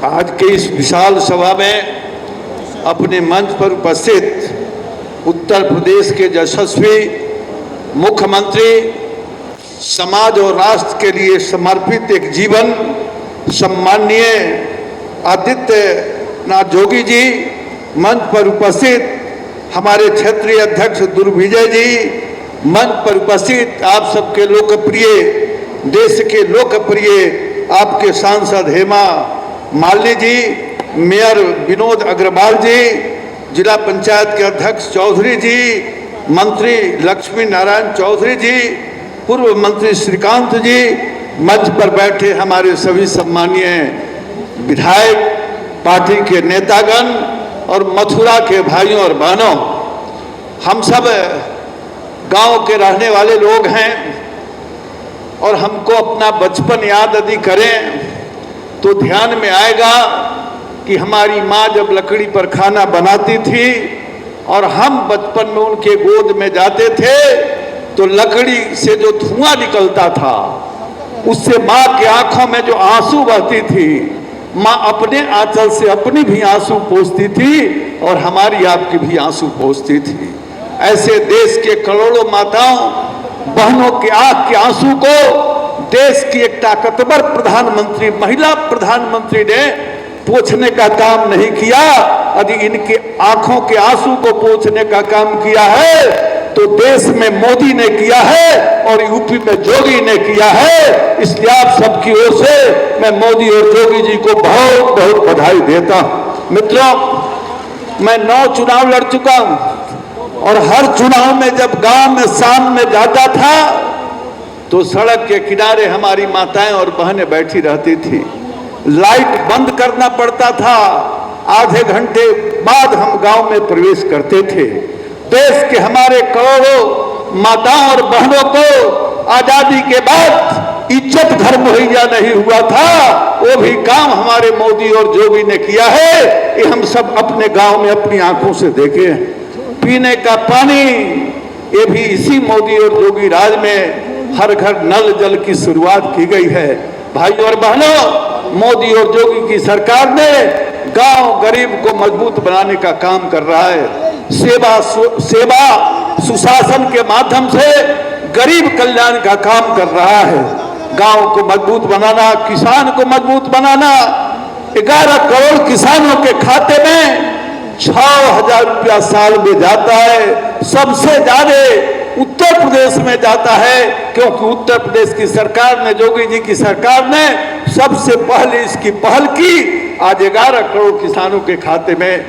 आज के इस विशाल सभा में अपने मंच पर उपस्थित उत्तर प्रदेश के यशस्वी मुख्यमंत्री, समाज और राष्ट्र के लिए समर्पित एक जीवन, सम्माननीय आदित्यनाथ जोगी जी, मंच पर उपस्थित हमारे क्षेत्रीय अध्यक्ष दुर्विजय जी, मंच पर उपस्थित आप सबके लोकप्रिय, देश के लोकप्रिय आपके सांसद हेमा मालिनी जी, मेयर विनोद अग्रवाल जी, जिला पंचायत के अध्यक्ष चौधरी जी, मंत्री लक्ष्मी नारायण चौधरी जी, पूर्व मंत्री श्रीकांत जी, मंच पर बैठे हमारे सभी सम्मानीय विधायक, पार्टी के नेतागण और मथुरा के भाइयों और बहनों, हम सब गांव के रहने वाले लोग हैं और हमको अपना बचपन याद यदि करें तो ध्यान में आएगा कि हमारी माँ जब लकड़ी पर खाना बनाती थी और हम बचपन में उनके गोद में जाते थे तो लकड़ी से जो धुआं निकलता था उससे माँ के आंखों में जो आंसू बहती थी, माँ अपने आंचल से अपनी भी आंसू पोंछती थी और हमारी आपकी भी आंसू पोंछती थी। ऐसे देश के करोड़ों माताओं बहनों के आंख के आंसू को देश की एक ताकतवर प्रधानमंत्री, महिला प्रधानमंत्री ने पोंछने का काम नहीं किया। यदि इनके आंखों के आंसू को पोंछने का काम किया है तो देश में मोदी ने किया है और यूपी में जोगी ने किया है। इसलिए आप सबकी ओर से मैं मोदी और जोगी जी को बहुत बहुत बधाई देता हूं। मित्रों, मैं 9 चुनाव लड़ चुका हूं और हर चुनाव में जब गांव में शाम में जाता था तो सड़क के किनारे हमारी माताएं और बहनें बैठी रहती थी। लाइट बंद करना पड़ता था, आधे घंटे बाद हम गांव में प्रवेश करते थे। देश के हमारे करोड़ों माताओं और बहनों को आजादी के बाद इज्जत घर मुहैया नहीं हुआ था, वो भी काम हमारे मोदी और जोगी ने किया है। ये हम सब अपने गांव में अपनी आंखों से देखे। पीने का पानी ये भी इसी मोदी और जोगी राज में हर घर नल जल की शुरुआत की गई है। भाइयों और बहनों, मोदी और जोगी की सरकार ने गांव गरीब को मजबूत बनाने का काम कर रहा है। सेवा सुशासन के माध्यम से गरीब कल्याण का काम कर रहा है। गांव को मजबूत बनाना, किसान को मजबूत बनाना। 11 करोड़ किसानों के खाते में 6,000 रुपया साल में जाता है। सबसे ज्यादा उत्तर प्रदेश में जाता है क्योंकि उत्तर प्रदेश की सरकार ने, जोगी जी की सरकार ने सबसे पहले इसकी पहल की। आज 11 करोड़ किसानों के खाते में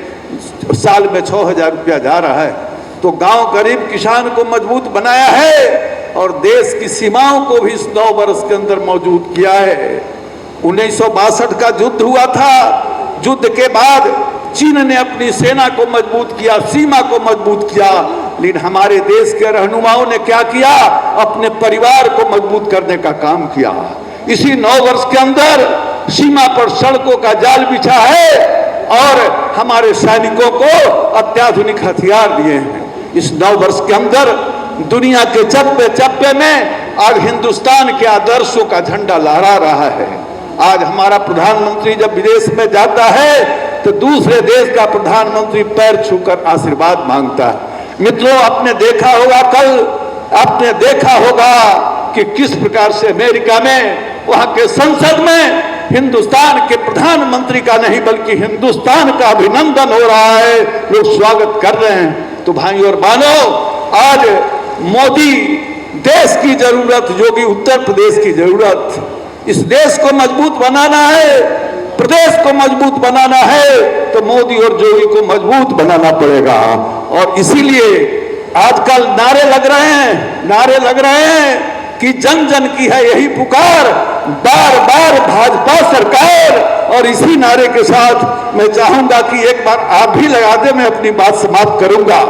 साल में 6,000 रुपया जा रहा है। तो गांव गरीब किसान को मजबूत बनाया है और देश की सीमाओं को भी इस 9 वर्ष के अंदर मौजूद किया है। 1962 का युद्ध हुआ था। युद्ध के बाद चीन ने अपनी सेना को मजबूत किया, सीमा को मजबूत किया, लेकिन हमारे देश के रहनुमाओं ने क्या किया? अपने परिवार को मजबूत करने का काम किया। इसी 9 वर्ष के अंदर सीमा पर सड़कों का जाल बिछा है और हमारे सैनिकों को अत्याधुनिक हथियार दिए हैं। इस 9 वर्ष के अंदर दुनिया के चप्पे चप्पे में आज हिंदुस्तान के आदर्शों का झंडा लहरा रहा है। आज हमारा प्रधानमंत्री जब विदेश में जाता है तो दूसरे देश का प्रधानमंत्री पैर छूकर आशीर्वाद मांगता है। मित्रों, आपने देखा होगा, कल आपने देखा होगा कि किस प्रकार से अमेरिका में वहां के संसद में हिंदुस्तान के प्रधानमंत्री का नहीं बल्कि हिंदुस्तान का अभिनंदन हो रहा है, लोग स्वागत कर रहे हैं। तो भाई और बहनों, आज मोदी देश की जरूरत, जोगी उत्तर प्रदेश की जरूरत। इस देश को मजबूत बनाना है, प्रदेश को मजबूत बनाना है तो मोदी और जोगी को मजबूत बनाना पड़ेगा। और इसीलिए आजकल नारे लग रहे हैं कि जन जन की है यही पुकार, बार बार भाजपा सरकार। और इसी नारे के साथ मैं चाहूंगा कि एक बार आप भी लगा दे, मैं अपनी बात समाप्त करूंगा।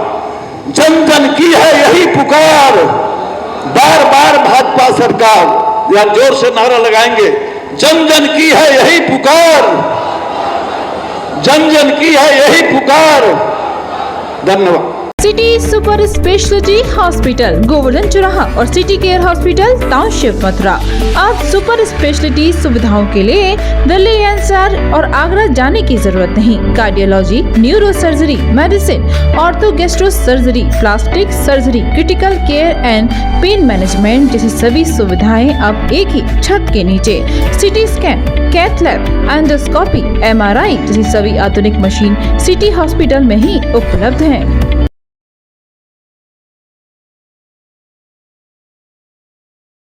जन जन की है यही पुकार, बार बार भाजपा सरकार। या जोर से नारा लगाएंगे, जन जन की है यही पुकार, जन जन की है यही पुकार। धन्यवाद। City super speciality hospital, Govardhan चौराहा और city care hospital, township, Mathura. अब सुपर स्पेशलिटी सुविधाओं के लिए दिल्ली एनसीआर और आगरा जाने की जरूरत नहीं। Cardiology, neuro surgery, medicine, ortho gastro surgery, plastic surgery, critical care and pain management जैसी सभी सुविधाएं अब एक ही छत के नीचे। CT scan, cath lab, endoscopy, MRI जैसी सभी आधुनिक मशीन सिटी हॉस्पिटल में ही उपलब्ध हैं।